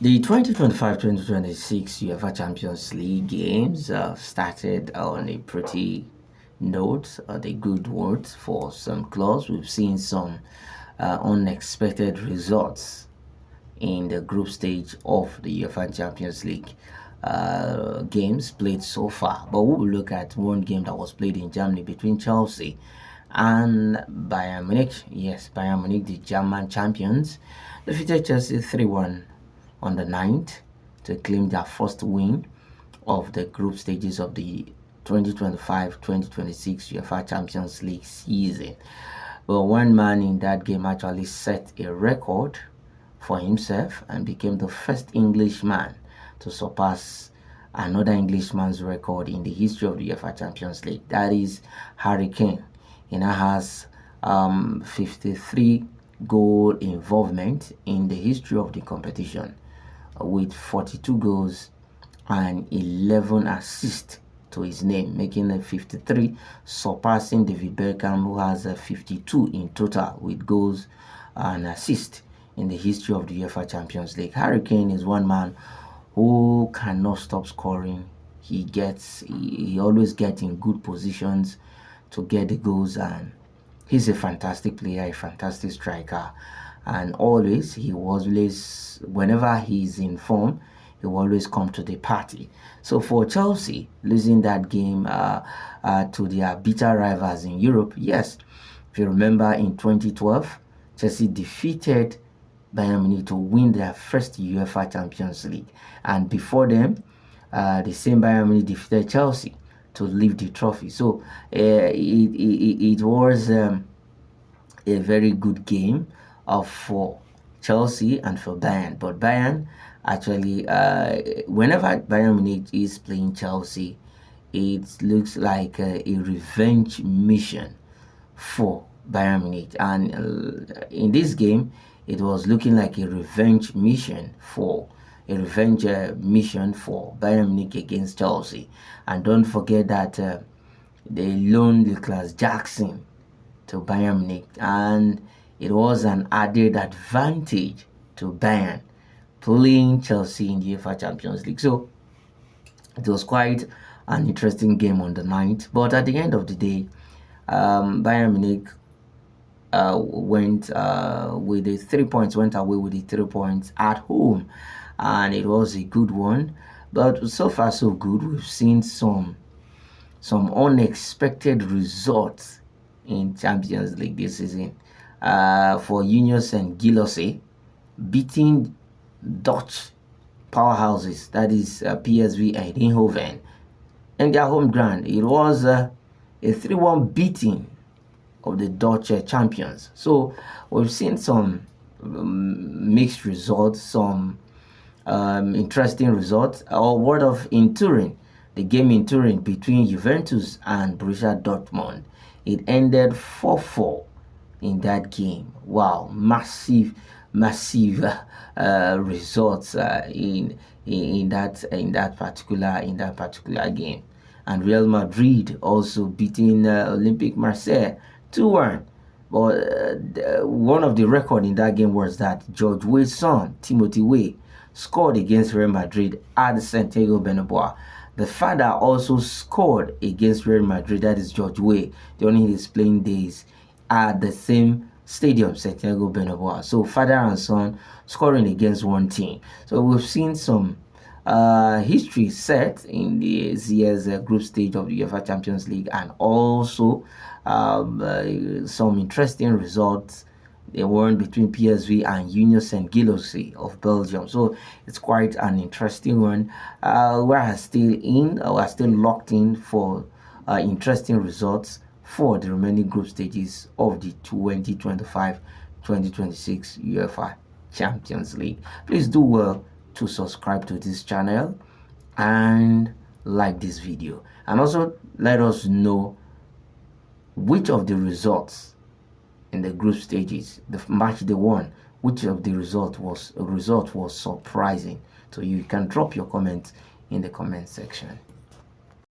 The 2025-2026 UEFA Champions League games started on a pretty note, the good words for some clubs. We've seen some unexpected results in the group stage of the UEFA Champions League games played so far. But we will look at one game that was played in Germany between Chelsea and Bayern Munich. Yes, Bayern Munich, the German champions, defeated Chelsea 3-1 on the 9th to claim their first win of the group stages of the 2025-2026 UEFA Champions League season. But one man in that game actually set a record for himself and became the first Englishman to surpass another Englishman's record in the history of the UEFA Champions League. That is Harry Kane. He now has 53 goal involvement in the history of the competition, with 42 goals and 11 assists to his name, making it 53, surpassing David Beckham, who has 52 in total with goals and assists in the history of the UEFA Champions League. Harry Kane is one man who cannot stop scoring. He always gets in good positions to get the goals, and he's a fantastic player, a fantastic striker. And whenever he's in form, he will always come to the party. So for Chelsea, losing that game to their bitter rivals in Europe, yes, if you remember in 2012, Chelsea defeated Bayern Munich to win their first UEFA Champions League. And before them, the same Bayern Munich defeated Chelsea to lift the trophy. So it was a very good game for Chelsea and for Bayern. But Bayern actually, whenever Bayern Munich is playing Chelsea, it looks like a revenge mission for Bayern Munich. And in this game, it was looking like a revenge mission for Bayern Munich against Chelsea. And don't forget that they loaned Nicolas Jackson to Bayern Munich, and it was an added advantage to Bayern playing Chelsea in the UEFA Champions League. So it was quite an interesting game on the 9th. But at the end of the day, Bayern Munich went with the 3 points, went away with the 3 points at home, and it was a good one. But so far so good. We've seen some unexpected results in Champions League this season. For Union Saint-Gilloise beating Dutch powerhouses, that is PSV Eindhoven, in their home ground. It was a 3-1 beating of the Dutch champions. So we've seen some mixed results, some interesting results. Or word of in Turin, the game in Turin between Juventus and Borussia Dortmund, it ended 4-4 in that game. Wow, massive results in that particular game. And Real Madrid also beating Olympique Marseille 2-1. But one of the record in that game was that George Weah's son, Timothy Weah, scored against Real Madrid at the Santiago Bernabeu. The father also scored against Real Madrid, that is George Weah, during his playing days at the same stadium, Santiago Bernabeu. So father and son scoring against one team. So we've seen some history set in the year's group stage of the UEFA Champions League, and also some interesting results. They won between PSV and Union Saint-Gilloise of Belgium. So it's quite an interesting one. We're still locked in for interesting results for the remaining group stages of the 2025-2026 UEFA Champions League. Please do well to subscribe to this channel and like this video, and also let us know which of the results in the group stages, the match they won, which of the result was surprising to you. You can drop your comments in the comment section.